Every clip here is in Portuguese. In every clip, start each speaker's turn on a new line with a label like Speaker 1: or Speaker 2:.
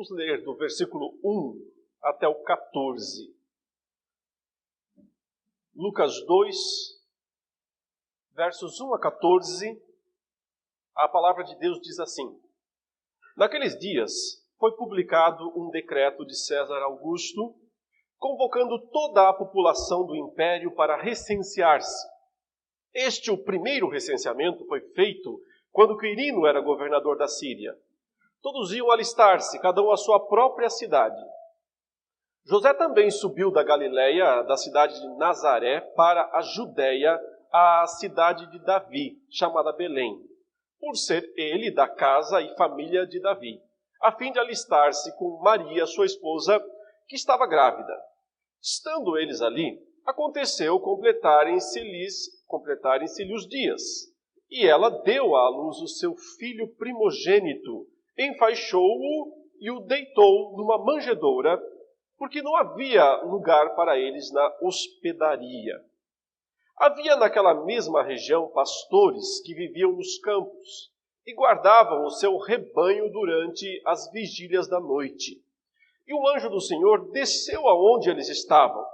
Speaker 1: Vamos ler do versículo 1 até o 14. Lucas 2, versos 1 a 14, a palavra de Deus diz assim: Naqueles dias foi publicado um decreto de César Augusto, convocando toda a população do império para recensear-se. O primeiro recenseamento foi feito quando Quirino era governador da Síria. Todos iam alistar-se, cada um à sua própria cidade. José também subiu da Galiléia, da cidade de Nazaré, para a Judéia, a cidade de Davi, chamada Belém, por ser ele da casa e família de Davi, a fim de alistar-se com Maria, sua esposa, que estava grávida. Estando eles ali, aconteceu completarem-se-lhe os dias, e ela deu à luz o seu filho primogênito, enfaixou-o e o deitou numa manjedoura, porque não havia lugar para eles na hospedaria. Havia naquela mesma região pastores que viviam nos campos e guardavam o seu rebanho durante as vigílias da noite. E o anjo do Senhor desceu aonde eles estavam,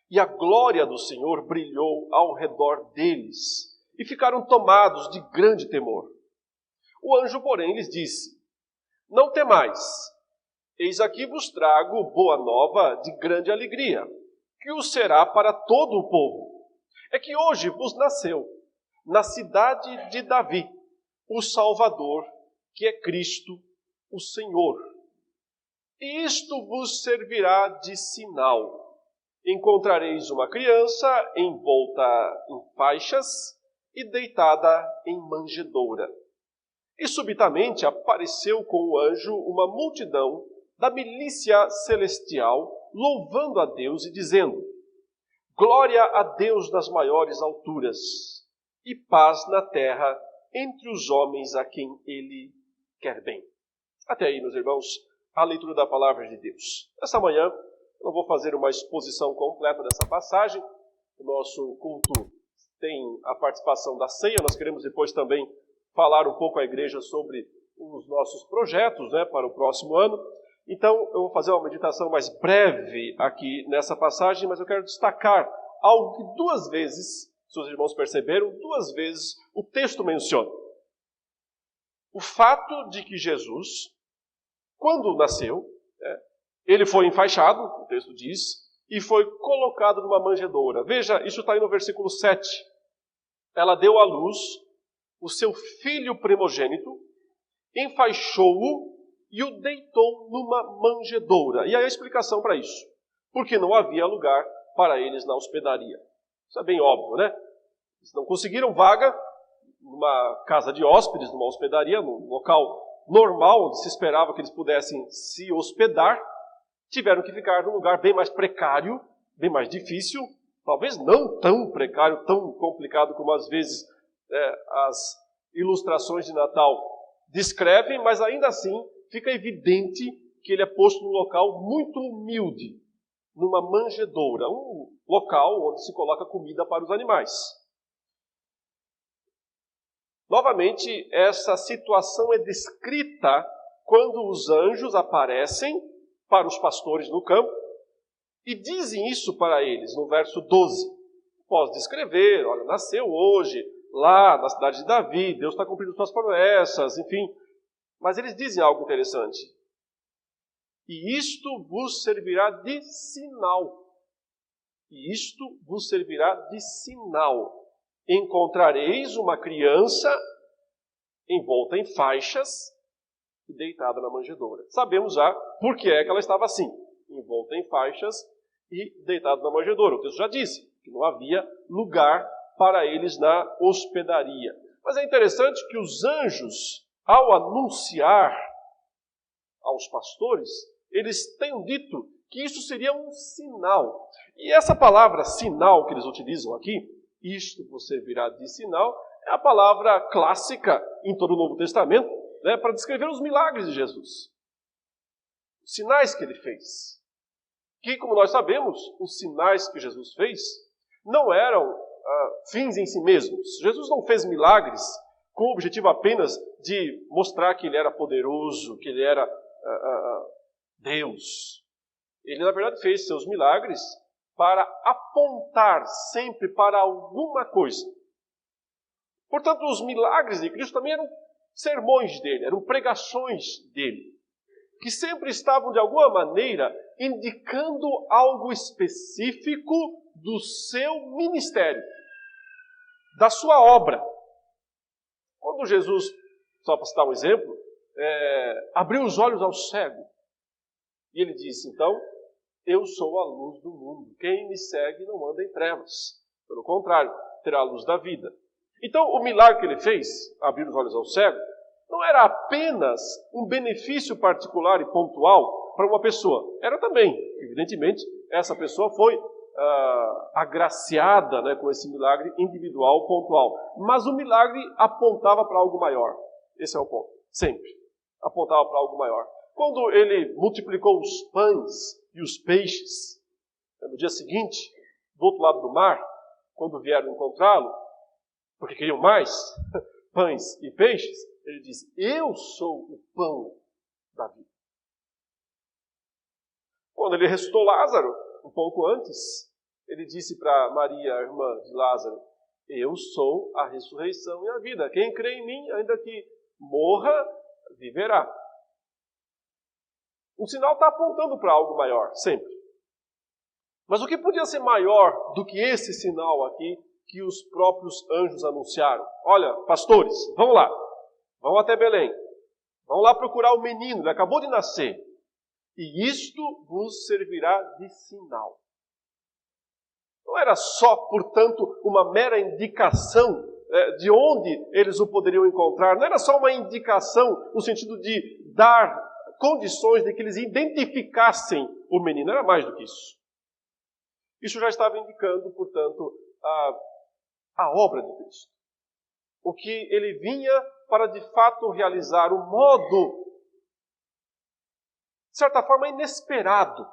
Speaker 1: e a glória do Senhor brilhou ao redor deles, e ficaram tomados de grande temor. O anjo, porém, lhes disse: Não temais, eis aqui vos trago boa nova de grande alegria, que o será para todo o povo. É que hoje vos nasceu, na cidade de Davi, o Salvador, que é Cristo, o Senhor. E isto vos servirá de sinal. Encontrareis uma criança envolta em faixas e deitada em manjedoura. E subitamente apareceu com o anjo uma multidão da milícia celestial, louvando a Deus e dizendo: Glória a Deus nas maiores alturas, e paz na terra entre os homens a quem Ele quer bem. Até aí, meus irmãos, a leitura da palavra de Deus. Esta manhã, eu não vou fazer uma exposição completa dessa passagem. O nosso culto tem a participação da ceia. Nós queremos depois também falar um pouco à igreja sobre os nossos projetos, para o próximo ano. Então, eu vou fazer uma meditação mais breve aqui nessa passagem, mas eu quero destacar algo que duas vezes, se os irmãos perceberam, duas vezes o texto menciona. O fato de que Jesus, quando nasceu, ele foi enfaixado, o texto diz, e foi colocado numa manjedoura. Veja, isso está aí no versículo 7. Ela deu à luz o seu filho primogênito, enfaixou-o e o deitou numa manjedoura. E aí a explicação para isso. Porque não havia lugar para eles na hospedaria. Isso é bem óbvio, né? Eles não conseguiram vaga numa casa de hóspedes, numa hospedaria, num local normal, onde se esperava que eles pudessem se hospedar. Tiveram que ficar num lugar bem mais precário, bem mais difícil, talvez não tão precário, tão complicado como às vezes as ilustrações de Natal descrevem, mas ainda assim fica evidente que ele é posto num local muito humilde, numa manjedoura, um local onde se coloca comida para os animais. Novamente, essa situação é descrita quando os anjos aparecem para os pastores no campo e dizem isso para eles, no verso 12. Posso descrever, olha, nasceu hoje, lá na cidade de Davi, Deus está cumprindo suas promessas, enfim. Mas eles dizem algo interessante. E isto vos servirá de sinal. E isto vos servirá de sinal. Encontrareis uma criança envolta em faixas e deitada na manjedoura. Sabemos já por que é que ela estava assim, envolta em faixas e deitada na manjedoura. O texto já disse que não havia lugar para eles na hospedaria. Mas é interessante que os anjos, ao anunciar aos pastores, eles tenham dito que isso seria um sinal. E essa palavra sinal que eles utilizam aqui, isto vos servirá de sinal, é a palavra clássica em todo o Novo Testamento, para descrever os milagres de Jesus. Os sinais que ele fez. Que, como nós sabemos, os sinais que Jesus fez não eram fins em si mesmos. Jesus não fez milagres com o objetivo apenas de mostrar que ele era poderoso, que ele era Deus. Ele, na verdade, fez seus milagres para apontar sempre para alguma coisa. Portanto, os milagres de Cristo também eram sermões dele, eram pregações dele, que sempre estavam, de alguma maneira, indicando algo específico do seu ministério, da sua obra. Quando Jesus, só para citar um exemplo, abriu os olhos ao cego, e ele disse, então, eu sou a luz do mundo. Quem me segue não anda em trevas. Pelo contrário, terá a luz da vida. Então, o milagre que ele fez, abrir os olhos ao cego, não era apenas um benefício particular e pontual para uma pessoa. Era também, evidentemente, essa pessoa foi agraciada, né, com esse milagre individual, pontual. Mas o milagre apontava para algo maior. Esse é o ponto. Sempre. Apontava para algo maior. Quando ele multiplicou os pães e os peixes, no dia seguinte, do outro lado do mar, quando vieram encontrá-lo, porque queriam mais pães e peixes, ele disse, eu sou o pão da vida. Quando ele ressuscitou Lázaro, um pouco antes, ele disse para Maria, a irmã de Lázaro, eu sou a ressurreição e a vida. Quem crê em mim, ainda que morra, viverá. O sinal está apontando para algo maior, sempre. Mas o que podia ser maior do que esse sinal aqui que os próprios anjos anunciaram? Olha, pastores, vamos lá. Vão até Belém. Vão lá procurar o menino, ele acabou de nascer. E isto vos servirá de sinal. Não era só, portanto, uma mera indicação de onde eles o poderiam encontrar. Não era só uma indicação no sentido de dar condições de que eles identificassem o menino. Era mais do que isso. Isso já estava indicando, portanto, a obra de Cristo. O que ele vinha para, de fato, realizar, o modo, de certa forma, inesperado,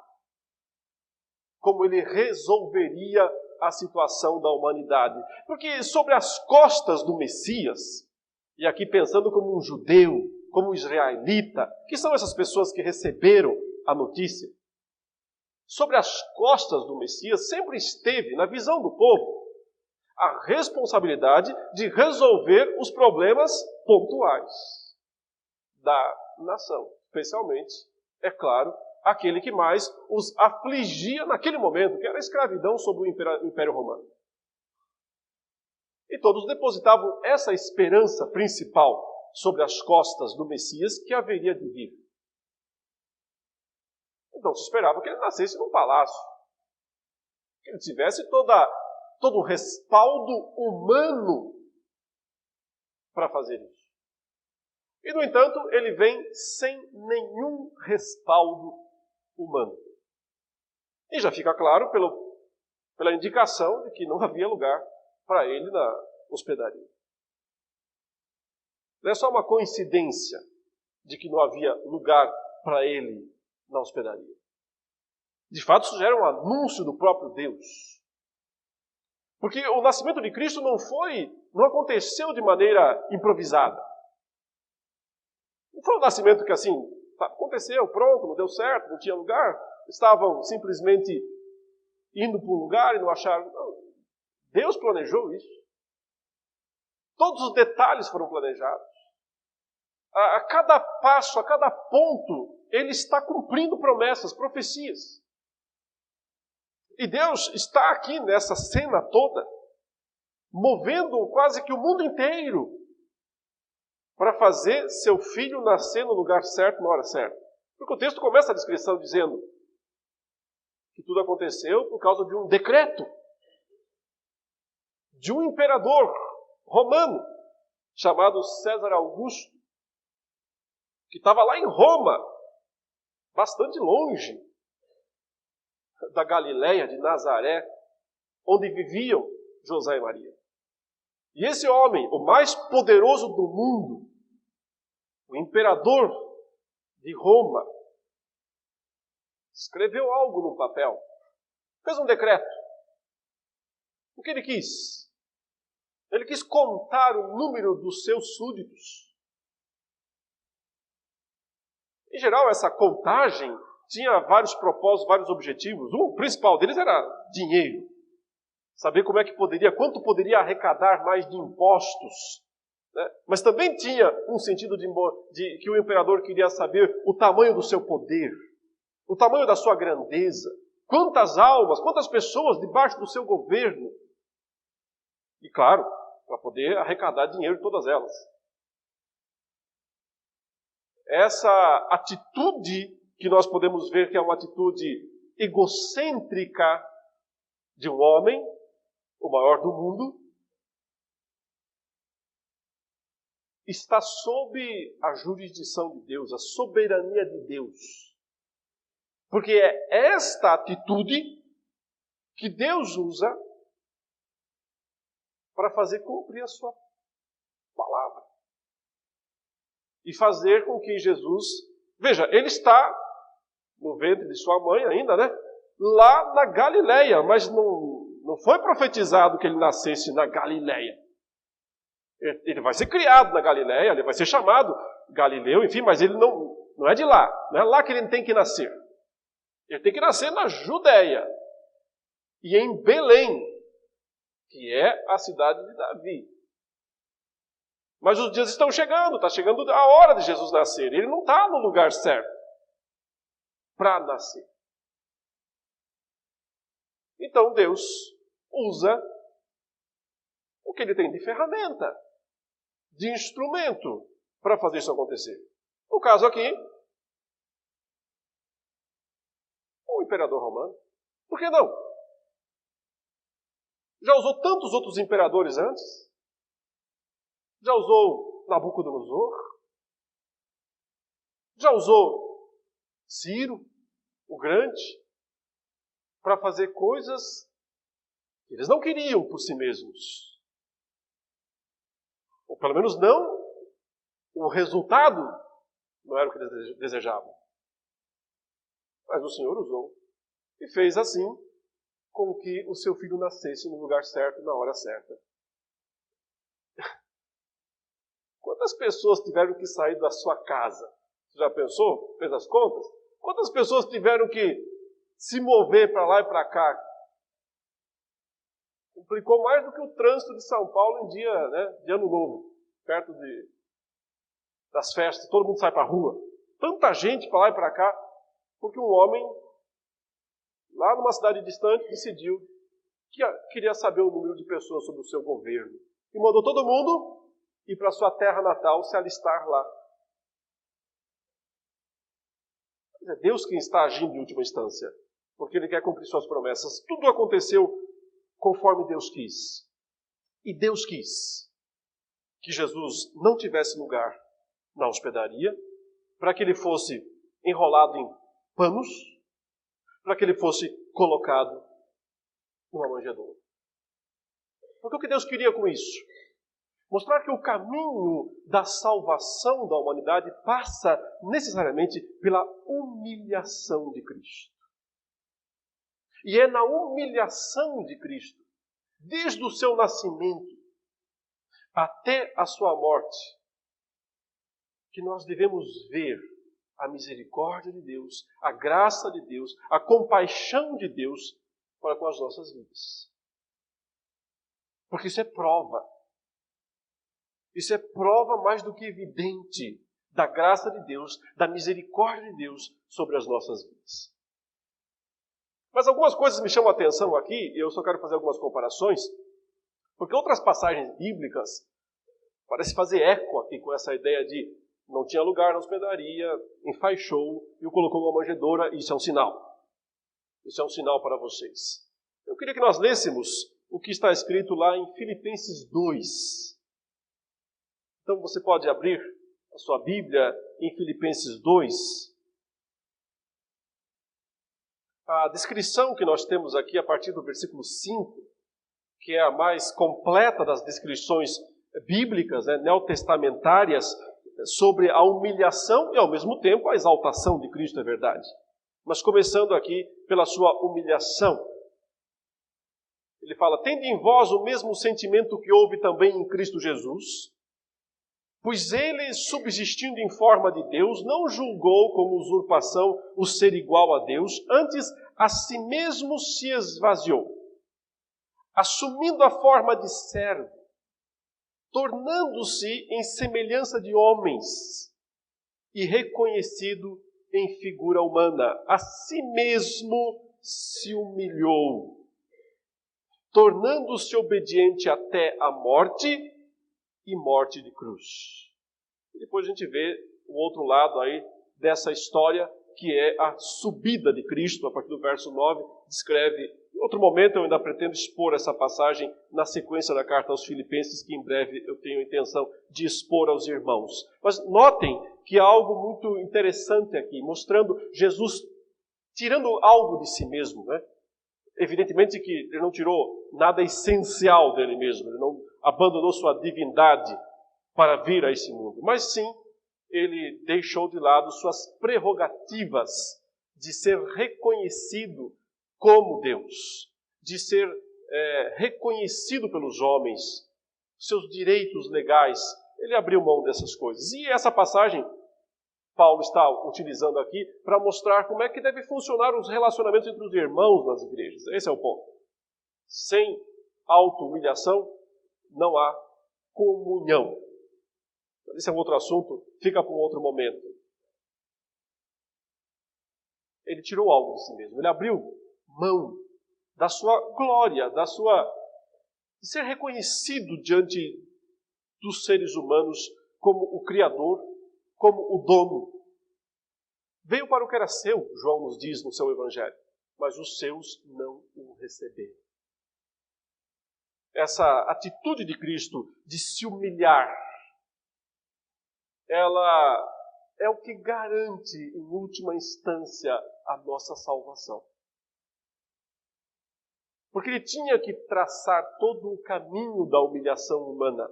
Speaker 1: como ele resolveria a situação da humanidade. Porque sobre as costas do Messias, e aqui pensando como um judeu, como um israelita, que são essas pessoas que receberam a notícia, sobre as costas do Messias sempre esteve, na visão do povo, a responsabilidade de resolver os problemas pontuais da nação. Especialmente, é claro, aquele que mais os afligia naquele momento, que era a escravidão sob o Império Romano. E todos depositavam essa esperança principal sobre as costas do Messias que haveria de vir. Então se esperava que ele nascesse num palácio, que ele tivesse todo o respaldo humano para fazer isso. E, no entanto, ele vem sem nenhum respaldo humano. E já fica claro pela indicação de que não havia lugar para ele na hospedaria. Não é só uma coincidência de que não havia lugar para ele na hospedaria. De fato, isso já era um anúncio do próprio Deus. Porque o nascimento de Cristo não aconteceu de maneira improvisada. Não foi um nascimento que assim, aconteceu, pronto, não deu certo, não tinha lugar. Estavam simplesmente indo para um lugar e não acharam. Não. Deus planejou isso. Todos os detalhes foram planejados. A cada passo, a cada ponto, ele está cumprindo promessas, profecias. E Deus está aqui nessa cena toda, movendo quase que o mundo inteiro para fazer seu filho nascer no lugar certo, na hora certa. Porque o texto começa a descrição dizendo que tudo aconteceu por causa de um decreto de um imperador romano chamado César Augusto, que estava lá em Roma, bastante longe da Galileia, de Nazaré, onde viviam José e Maria. E esse homem, o mais poderoso do mundo, o imperador de Roma, escreveu algo num papel, fez um decreto. O que ele quis? Ele quis contar o número dos seus súditos. Em geral, essa contagem tinha vários propósitos, vários objetivos. O principal deles era dinheiro. Saber como é que poderia, quanto poderia arrecadar mais de impostos. Né? Mas também tinha um sentido de que o imperador queria saber o tamanho do seu poder, o tamanho da sua grandeza, quantas almas, quantas pessoas debaixo do seu governo. E claro, para poder arrecadar dinheiro de todas elas. Essa atitude que nós podemos ver que é uma atitude egocêntrica de um homem, o maior do mundo, está sob a jurisdição de Deus, a soberania de Deus. Porque é esta atitude que Deus usa para fazer cumprir a sua palavra. E fazer com que Jesus... Veja, ele está no ventre de sua mãe ainda, né? Lá na Galileia, mas não foi profetizado que ele nascesse na Galileia. Ele vai ser criado na Galileia, ele vai ser chamado Galileu, enfim, mas ele não é de lá. Não é lá que ele tem que nascer. Ele tem que nascer na Judéia. E em Belém, que é a cidade de Davi. Mas os dias estão chegando, está chegando a hora de Jesus nascer. Ele não está no lugar certo para nascer. Então Deus usa o que ele tem de ferramenta, de instrumento para fazer isso acontecer. No caso aqui, o imperador romano. Por que não? Já usou tantos outros imperadores antes? Já usou Nabucodonosor? Já usou Ciro, o Grande, para fazer coisas que eles não queriam por si mesmos. Ou pelo menos não, o resultado não era o que eles desejavam. Mas o Senhor usou e fez assim com que o seu filho nascesse no lugar certo, na hora certa. Quantas pessoas tiveram que sair da sua casa? Você já pensou? Fez as contas? Quantas pessoas tiveram que se mover para lá e para cá? Complicou mais do que o trânsito de São Paulo em dia, né, de Ano Novo, perto das festas, todo mundo sai para a rua. Tanta gente para lá e para cá, porque um homem, lá numa cidade distante, decidiu que queria saber o número de pessoas sobre o seu governo. E mandou todo mundo ir para a sua terra natal, se alistar lá. É Deus quem está agindo em última instância, porque Ele quer cumprir suas promessas. Tudo aconteceu conforme Deus quis. E Deus quis que Jesus não tivesse lugar na hospedaria, para que ele fosse enrolado em panos, para que ele fosse colocado numa manjedoura. Porque o que Deus queria com isso? Mostrar que o caminho da salvação da humanidade passa necessariamente pela humilhação de Cristo. E é na humilhação de Cristo, desde o seu nascimento até a sua morte, que nós devemos ver a misericórdia de Deus, a graça de Deus, a compaixão de Deus para com as nossas vidas. Porque isso é prova. Isso é prova mais do que evidente da graça de Deus, da misericórdia de Deus sobre as nossas vidas. Mas algumas coisas me chamam a atenção aqui, e eu só quero fazer algumas comparações, porque outras passagens bíblicas parecem fazer eco aqui com essa ideia de não tinha lugar na hospedaria, enfaixou e o colocou numa manjedoura, isso é um sinal. Isso é um sinal para vocês. Eu queria que nós lêssemos o que está escrito lá em Filipenses 2. Então você pode abrir a sua Bíblia em Filipenses 2. A descrição que nós temos aqui a partir do versículo 5, que é a mais completa das descrições bíblicas, neotestamentárias, sobre a humilhação e ao mesmo tempo a exaltação de Cristo, é verdade. Mas começando aqui pela sua humilhação. Ele fala, tende em vós o mesmo sentimento que houve também em Cristo Jesus, Pois ele, subsistindo em forma de Deus, não julgou como usurpação o ser igual a Deus, antes a si mesmo se esvaziou, assumindo a forma de servo, tornando-se em semelhança de homens e reconhecido em figura humana. A si mesmo se humilhou, tornando-se obediente até a morte e morte de cruz. E depois a gente vê o outro lado aí dessa história, que é a subida de Cristo. A partir do verso 9, descreve. Em outro momento eu ainda pretendo expor essa passagem na sequência da carta aos Filipenses, que em breve eu tenho a intenção de expor aos irmãos. Mas notem que há algo muito interessante aqui, mostrando Jesus tirando algo de si mesmo, né? Evidentemente que ele não tirou nada essencial dele mesmo, ele não abandonou sua divindade para vir a esse mundo, mas sim, ele deixou de lado suas prerrogativas de ser reconhecido como Deus, de ser reconhecido pelos homens, seus direitos legais. Ele abriu mão dessas coisas. E essa passagem Paulo está utilizando aqui para mostrar como é que deve funcionar os relacionamentos entre os irmãos nas igrejas. Esse é o ponto. Sem auto-humilhação, não há comunhão. Esse é um outro assunto, fica para um outro momento. Ele tirou algo de si mesmo, ele abriu mão da sua glória, de ser reconhecido diante dos seres humanos como o Criador, como o dono. Veio para o que era seu, João nos diz no seu Evangelho, mas os seus não o receberam. Essa atitude de Cristo de se humilhar, ela é o que garante, em última instância, a nossa salvação. Porque ele tinha que traçar todo o caminho da humilhação humana,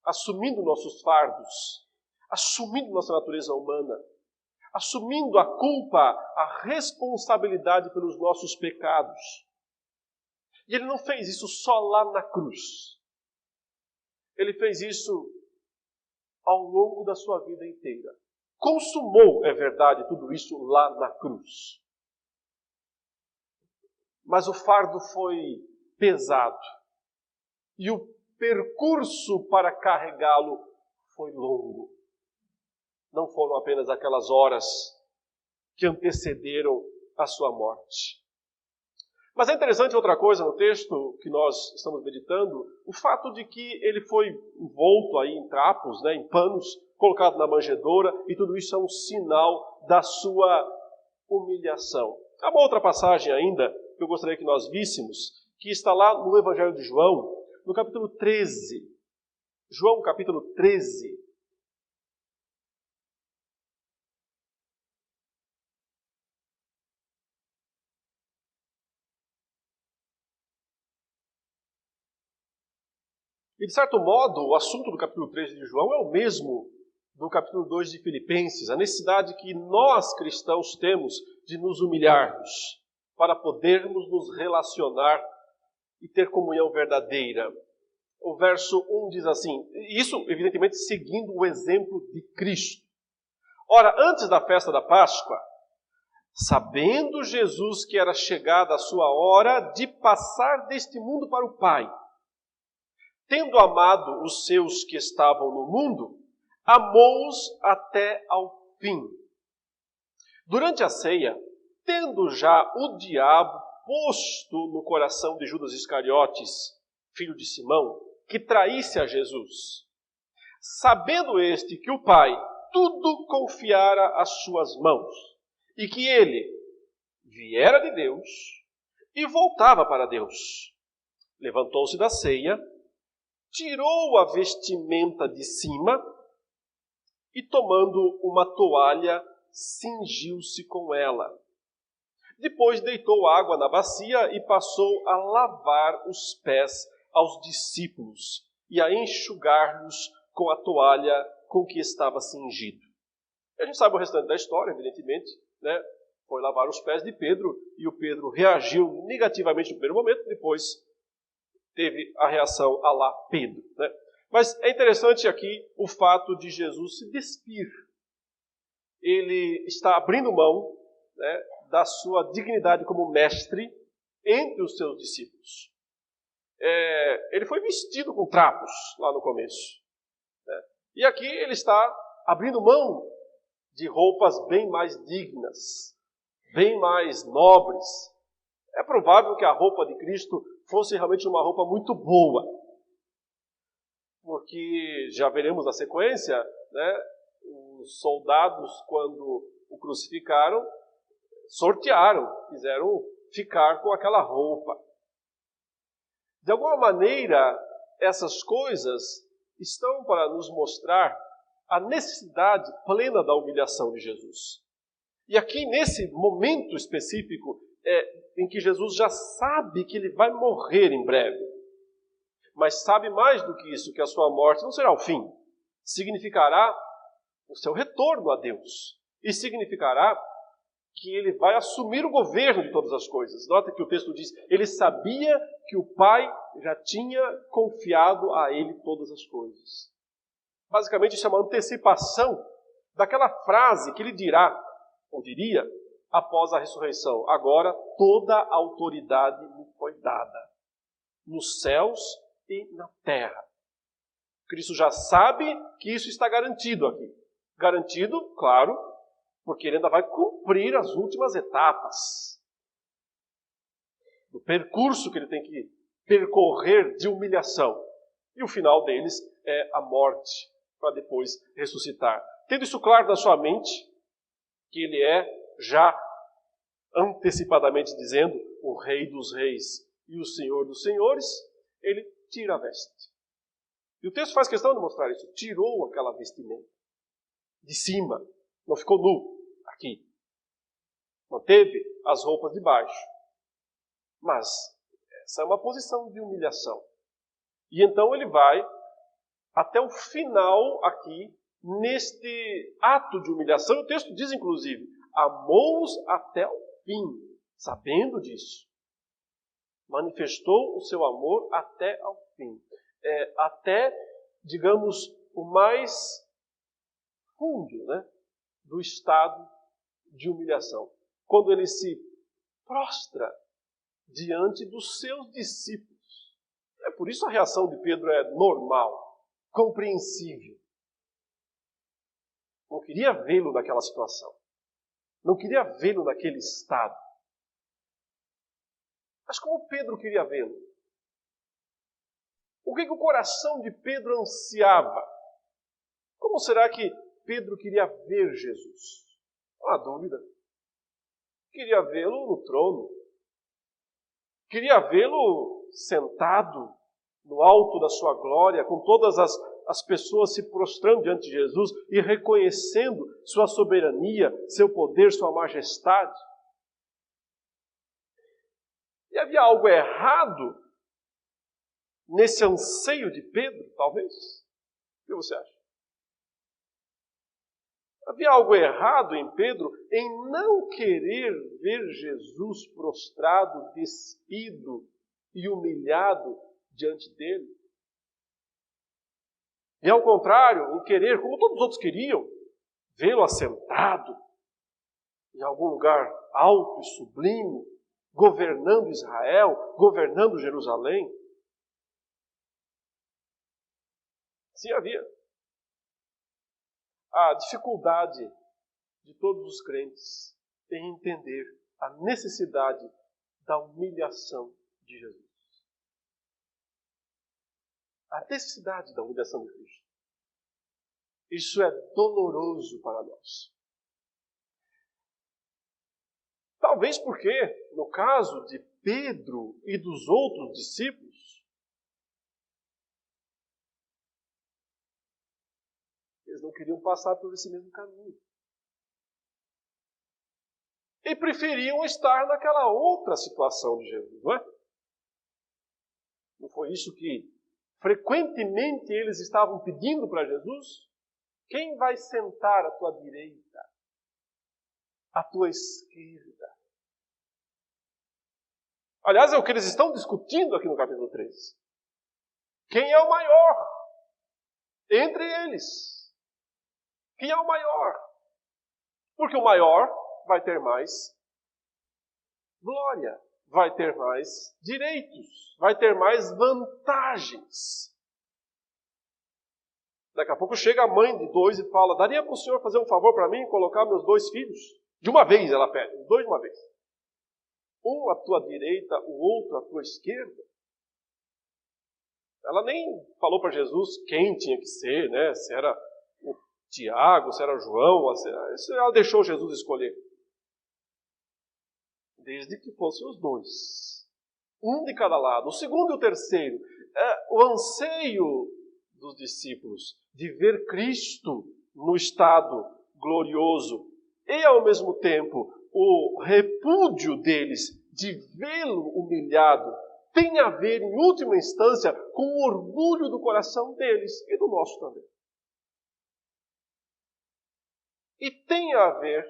Speaker 1: assumindo nossos fardos, assumindo nossa natureza humana, assumindo a culpa, a responsabilidade pelos nossos pecados. E ele não fez isso só lá na cruz. Ele fez isso ao longo da sua vida inteira. Consumou, é verdade, tudo isso lá na cruz. Mas o fardo foi pesado. E o percurso para carregá-lo foi longo. Não foram apenas aquelas horas que antecederam a sua morte. Mas é interessante outra coisa no texto que nós estamos meditando, o fato de que ele foi envolto aí em trapos, em panos, colocado na manjedoura, e tudo isso é um sinal da sua humilhação. Há uma outra passagem ainda que eu gostaria que nós víssemos, que está lá no Evangelho de João, no capítulo 13. João, capítulo 13. E, de certo modo, o assunto do capítulo 13 de João é o mesmo do capítulo 2 de Filipenses, a necessidade que nós cristãos temos de nos humilharmos para podermos nos relacionar e ter comunhão verdadeira. O verso 1 diz assim, isso evidentemente seguindo o exemplo de Cristo. Ora, antes da festa da Páscoa, sabendo Jesus que era chegada a sua hora de passar deste mundo para o Pai, tendo amado os seus que estavam no mundo, amou-os até ao fim. Durante a ceia, tendo já o diabo posto no coração de Judas Iscariotes, filho de Simão, que traísse a Jesus, sabendo este que o Pai tudo confiara às suas mãos, e que ele viera de Deus e voltava para Deus, levantou-se da ceia, tirou a vestimenta de cima e, tomando uma toalha, cingiu-se com ela. Depois deitou água na bacia e passou a lavar os pés aos discípulos e a enxugar-los com a toalha com que estava cingido. E a gente sabe o restante da história, evidentemente, Foi lavar os pés de Pedro e o Pedro reagiu negativamente no primeiro momento, depois teve a reação à lá Pedro. Mas é interessante aqui o fato de Jesus se despir. Ele está abrindo mão, né, da sua dignidade como mestre entre os seus discípulos. Ele foi vestido com trapos lá no começo, né? E aqui ele está abrindo mão de roupas bem mais dignas, bem mais nobres. É provável que a roupa de Cristo fosse realmente uma roupa muito boa, porque já veremos na sequência, né, os soldados, quando o crucificaram, sortearam, fizeram ficar com aquela roupa. De alguma maneira, essas coisas estão para nos mostrar a necessidade plena da humilhação de Jesus. E aqui, nesse momento específico, em que Jesus já sabe que ele vai morrer em breve, mas sabe mais do que isso, que a sua morte não será o fim. Significará o seu retorno a Deus. E significará que ele vai assumir o governo de todas as coisas. Nota que o texto diz, ele sabia que o Pai já tinha confiado a ele todas as coisas. Basicamente, isso é uma antecipação daquela frase que ele dirá, ou diria, após a ressurreição. Agora, toda a autoridade me foi dada, nos céus e na terra. Cristo já sabe que isso está garantido aqui. Garantido, claro, porque ele ainda vai cumprir as últimas etapas do percurso que ele tem que percorrer de humilhação. E o final deles é a morte, para depois ressuscitar. Tendo isso claro na sua mente, que ele é já antecipadamente dizendo o Rei dos Reis e o Senhor dos Senhores, ele tira a veste. E o texto faz questão de mostrar isso. Tirou aquela vestimenta de cima, não ficou nu aqui. Manteve as roupas de baixo. Mas essa é uma posição de humilhação. E então ele vai até o final aqui, neste ato de humilhação. O texto diz, inclusive, amou-os até o fim, sabendo disso. Manifestou o seu amor até ao fim. Até, digamos, o mais fundo, né, do estado de humilhação. Quando ele se prostra diante dos seus discípulos. Por isso a reação de Pedro é normal, compreensível. Não queria vê-lo naquela situação. Não queria vê-lo naquele estado. Mas como Pedro queria vê-lo? O que o coração de Pedro ansiava? Como será que Pedro queria ver Jesus? Não há dúvida. Queria vê-lo no trono. Queria vê-lo sentado no alto da sua glória, com todas as pessoas se prostrando diante de Jesus e reconhecendo sua soberania, seu poder, sua majestade. E havia algo errado nesse anseio de Pedro, talvez? O que você acha? Havia algo errado em Pedro em não querer ver Jesus prostrado, despido e humilhado diante dele. E ao contrário, em querer, como todos os outros queriam, vê-lo assentado em algum lugar alto e sublime, governando Israel, governando Jerusalém. Sim, havia. A dificuldade de todos os crentes em entender a necessidade da humilhação de Jesus. A necessidade da humilhação de Cristo. Isso é doloroso para nós. Talvez porque, no caso de Pedro e dos outros discípulos, eles não queriam passar por esse mesmo caminho. E preferiam estar naquela outra situação de Jesus, não é? Não foi isso que frequentemente eles estavam pedindo para Jesus? Quem vai sentar à tua direita? À tua esquerda? Aliás, é o que eles estão discutindo aqui no capítulo 13. Quem é o maior? entre eles. Quem é o maior? Porque o maior vai ter mais glória, vai ter mais direitos, vai ter mais vantagens. Daqui a pouco chega a mãe de dois e fala: daria para o senhor fazer um favor para mim e colocar meus dois filhos? De uma vez ela pede, os dois de uma vez. Um à tua direita, o outro à tua esquerda. Ela nem falou para Jesus quem tinha que ser, né? Se era o Tiago, se era o João, ela deixou Jesus escolher. Desde que fossem os dois. Um de cada lado. O segundo e o terceiro. O anseio dos discípulos de ver Cristo no estado glorioso e, ao mesmo tempo, o repúdio deles de vê-lo humilhado tem a ver, em última instância, com o orgulho do coração deles e do nosso também. E tem a ver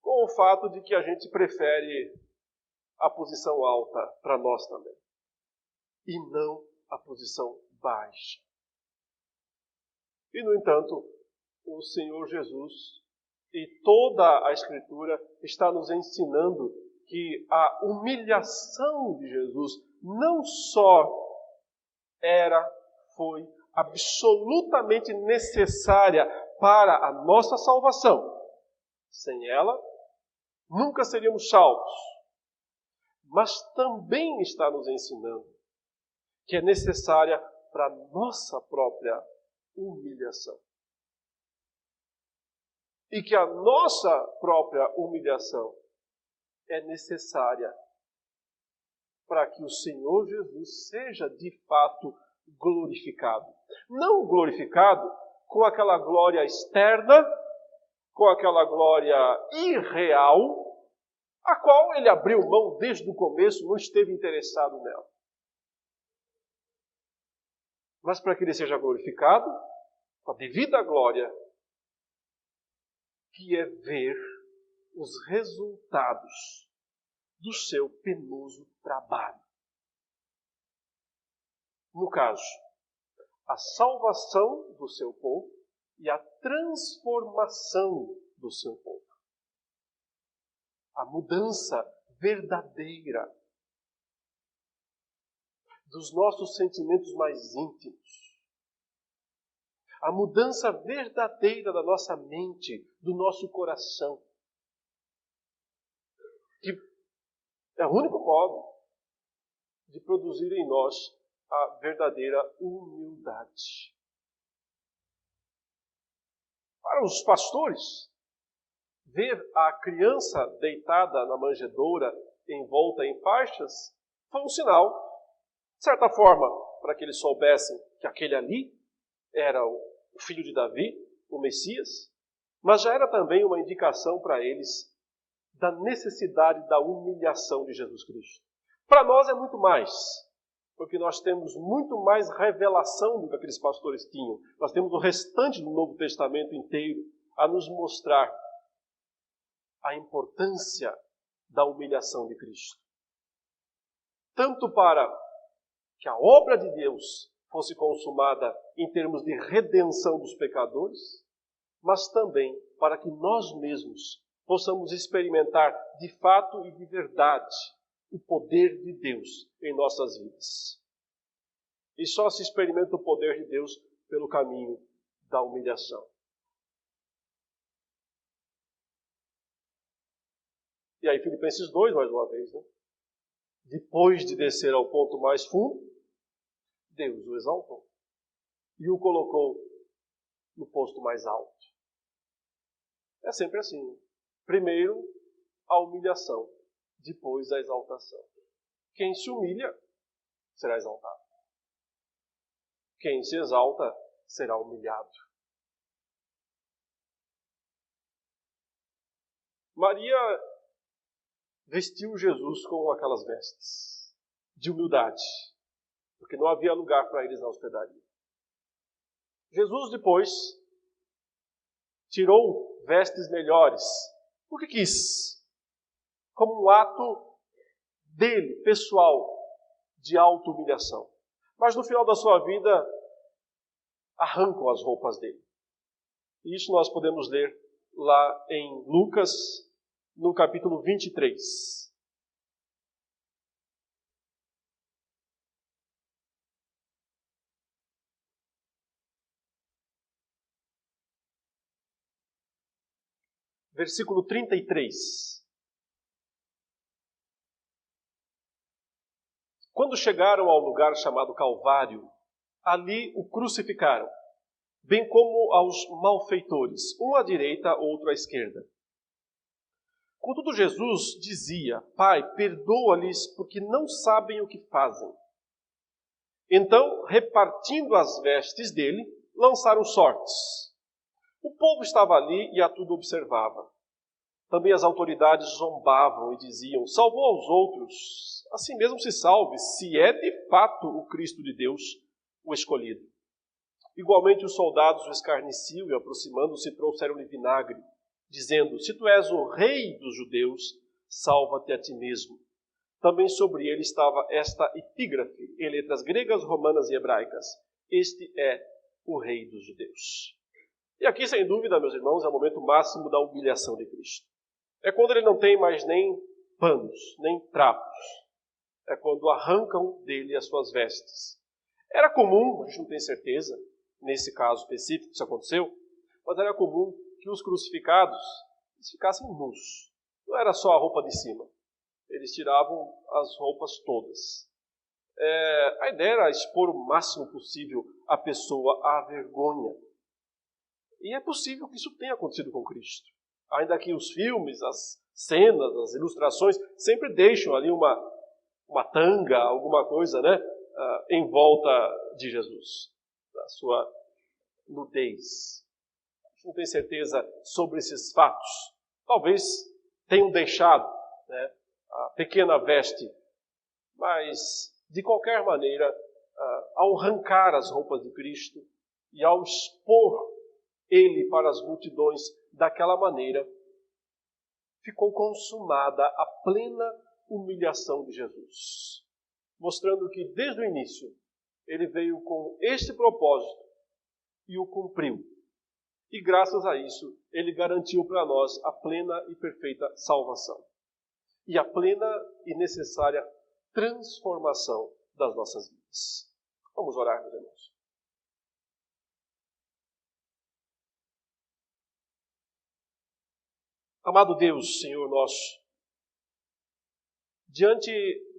Speaker 1: com o fato de que a gente prefere a posição alta para nós também, e não a posição baixa. E, no entanto, o Senhor Jesus e toda a Escritura está nos ensinando que a humilhação de Jesus não só foi absolutamente necessária para a nossa salvação. Sem ela, nunca seríamos salvos. Mas também está nos ensinando que é necessária para a nossa própria humilhação. E que a nossa própria humilhação é necessária para que o Senhor Jesus seja de fato glorificado. Não glorificado com aquela glória externa, com aquela glória irreal, a qual ele abriu mão desde o começo, não esteve interessado nela. Mas para que ele seja glorificado, com a devida glória, que é ver os resultados do seu penoso trabalho. No caso, a salvação do seu povo e a transformação do seu povo. A mudança verdadeira dos nossos sentimentos mais íntimos. A mudança verdadeira da nossa mente, do nosso coração. Que é o único modo de produzir em nós a verdadeira humildade. Para os pastores, ver a criança deitada na manjedoura, envolta em faixas, foi um sinal, de certa forma, para que eles soubessem que aquele ali era o filho de Davi, o Messias, mas já era também uma indicação para eles da necessidade da humilhação de Jesus Cristo. Para nós é muito mais, porque nós temos muito mais revelação do que aqueles pastores tinham. Nós temos o restante do Novo Testamento inteiro a nos mostrar a importância da humilhação de Cristo. Tanto para que a obra de Deus fosse consumada em termos de redenção dos pecadores, mas também para que nós mesmos possamos experimentar de fato e de verdade o poder de Deus em nossas vidas. E só se experimenta o poder de Deus pelo caminho da humilhação. E aí Filipenses 2, mais uma vez, né? Depois de descer ao ponto mais fundo, Deus o exaltou e o colocou no posto mais alto. É sempre assim. Primeiro, a humilhação. Depois, a exaltação. Quem se humilha, será exaltado. Quem se exalta, será humilhado. Maria vestiu Jesus com aquelas vestes de humildade, porque não havia lugar para eles na hospedaria. Jesus depois tirou vestes melhores, porque quis, como um ato dele, pessoal, de auto-humilhação. Mas no final da sua vida, arrancam as roupas dele. E isso nós podemos ler lá em Lucas, no capítulo 23. Versículo 33. Quando chegaram ao lugar chamado Calvário, ali o crucificaram, bem como aos malfeitores, um à direita, outro à esquerda. Contudo, Jesus dizia: Pai, perdoa-lhes, porque não sabem o que fazem. Então, repartindo as vestes dele, lançaram sortes. O povo estava ali e a tudo observava. Também as autoridades zombavam e diziam: salvou aos outros, assim mesmo se salve, se é de fato o Cristo de Deus, o escolhido. Igualmente os soldados o escarneciam e, aproximando-se, trouxeram-lhe vinagre, dizendo: se tu és o rei dos judeus, salva-te a ti mesmo. Também sobre ele estava esta epígrafe, em letras gregas, romanas e hebraicas: este é o rei dos judeus. E aqui, sem dúvida, meus irmãos, é o momento máximo da humilhação de Cristo. É quando ele não tem mais nem panos, nem trapos. É quando arrancam dele as suas vestes. Era comum, a gente não tem certeza, nesse caso específico que isso aconteceu, mas era comum que os crucificados eles ficassem nus. Não era só a roupa de cima. Eles tiravam as roupas todas. A ideia era expor o máximo possível a pessoa à vergonha. E é possível que isso tenha acontecido com Cristo. Ainda que os filmes, as cenas, as ilustrações sempre deixam ali uma tanga, alguma coisa, né, em volta de Jesus, da sua nudez. A gente não tem certeza sobre esses fatos. Talvez tenham deixado, né, a pequena veste, mas de qualquer maneira, ao arrancar as roupas de Cristo e ao expor ele para as multidões daquela maneira, ficou consumada a plena humilhação de Jesus, mostrando que desde o início ele veio com este propósito e o cumpriu. E graças a isso ele garantiu para nós a plena e perfeita salvação e a plena e necessária transformação das nossas vidas. Vamos orar, meus irmãos. Amado Deus, Senhor nosso, diante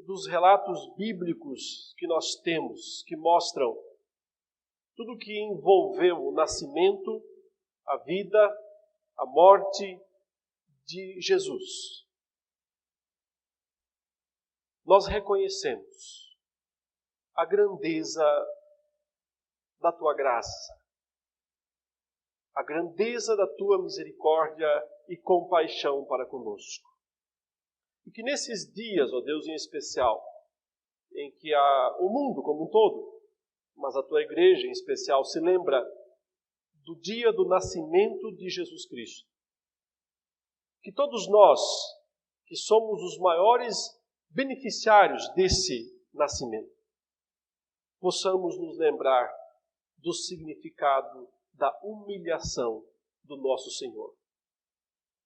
Speaker 1: dos relatos bíblicos que nós temos, que mostram tudo o que envolveu o nascimento, a vida, a morte de Jesus, nós reconhecemos a grandeza da Tua graça, a grandeza da Tua misericórdia e compaixão para conosco. E que nesses dias, ó Deus, em especial, em que o mundo como um todo, mas a Tua igreja em especial, se lembra do dia do nascimento de Jesus Cristo, que todos nós, que somos os maiores beneficiários desse nascimento, possamos nos lembrar do significado da humilhação do nosso Senhor,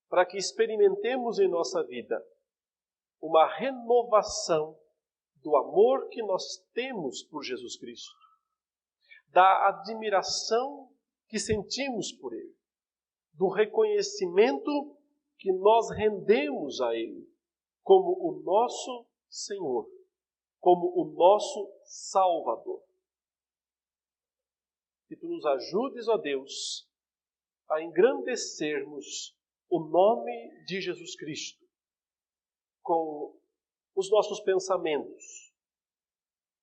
Speaker 1: para que experimentemos em nossa vida uma renovação do amor que nós temos por Jesus Cristo, da admiração que sentimos por Ele, do reconhecimento que nós rendemos a Ele como o nosso Senhor, como o nosso Salvador. Que Tu nos ajudes, ó Deus, a engrandecermos o nome de Jesus Cristo com os nossos pensamentos,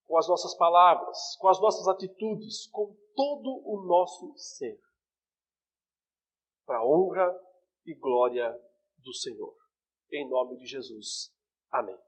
Speaker 1: com as nossas palavras, com as nossas atitudes, com todo o nosso ser, para a honra e glória do Senhor. Em nome de Jesus. Amém.